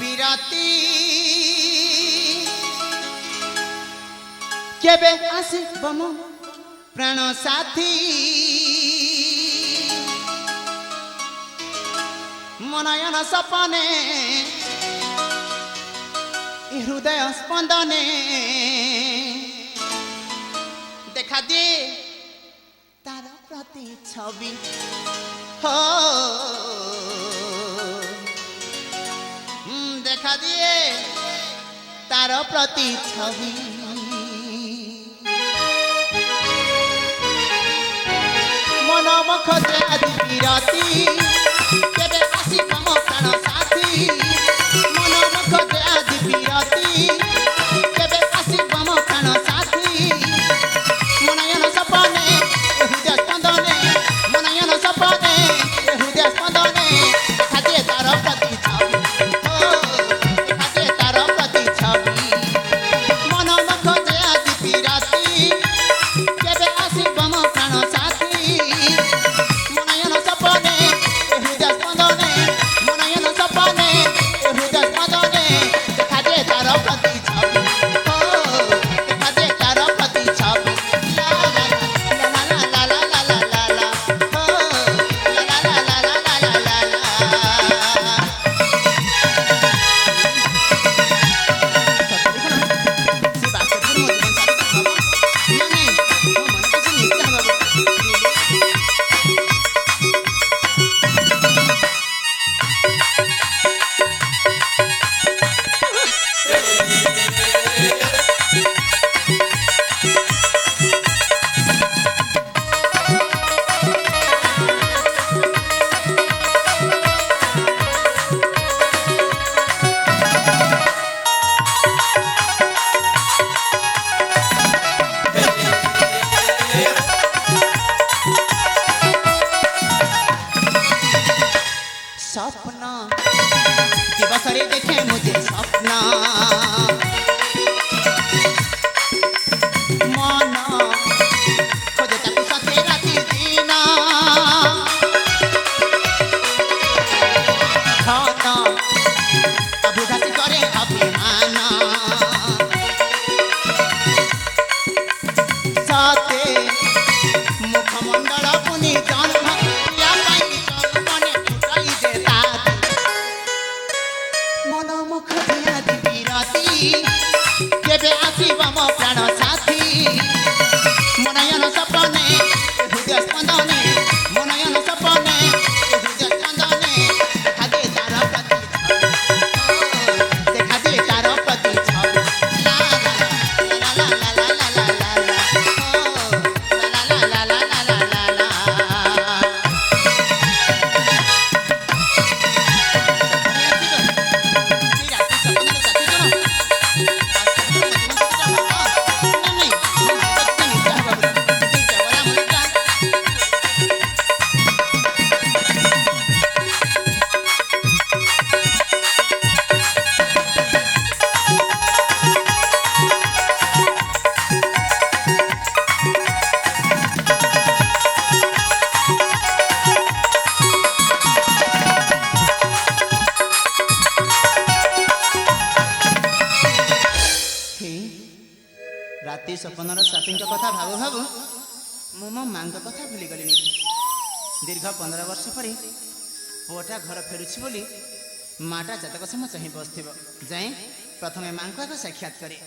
বিরতি কেবে আসিব মো প্রাণ সাথী মনয়ন সপনে হৃদয় স্পন্দনে দেখা দিয়ে তার প্রতি ছবি हो দেখা দিয়ে তার প্রতি ছবি মনমুখ যে আদি বিরতি কেবে আসিব মো প্রাণ সাথী মনমুখ যে আদি বিরতি কেবে আসিব মো প্রাণ সাথী মনয়ন সপনে হৃদয় স্পন্দনে মনয়ন সপনে হৃদয় স্পন্দনে দেখা দিয়ে তার প্রতি ছবি দেখা দিয়ে তার প্রতি ছবি মনমুখ যে আদি বিরতি কেবে আসিব মো প্রাণ সাথী মনয়ন সপনে হৃদয় স্পন্দনে মনয়ন সপনে হৃদয় স্পন্দনে দেখা দিয়ে তার প্রতি ছবি দেখা দিয়ে তার প্রতি ছবি सपना दिवस रे देखे मुझे सपना मन खोजे ताकू सते राति दिन खाना अभुघाती करे अभिमान सते मुखमंडल पुनि जन्म या पाई मने फुटाई देता मनमुख जियादी बिरती केबे आसिब मो प्राण साथी मनयन सपने हृदय स्पंदने मनयन सपने हृदय स्पंदने देखा दे तार प्रति देखा दे तार प्रति छवि ला ला ला ला ला ला ला ला ला ला ला ला ला ला राति सपनर साथी कथा भाबु भाबु मो मो माँ कथा भूली गली दीर्घ 15 वर्ष पर पुआटा घर फेरुछि बोली माटा जातक सम चाह बस जाए प्रथमे माँ को आगे साक्षात करे।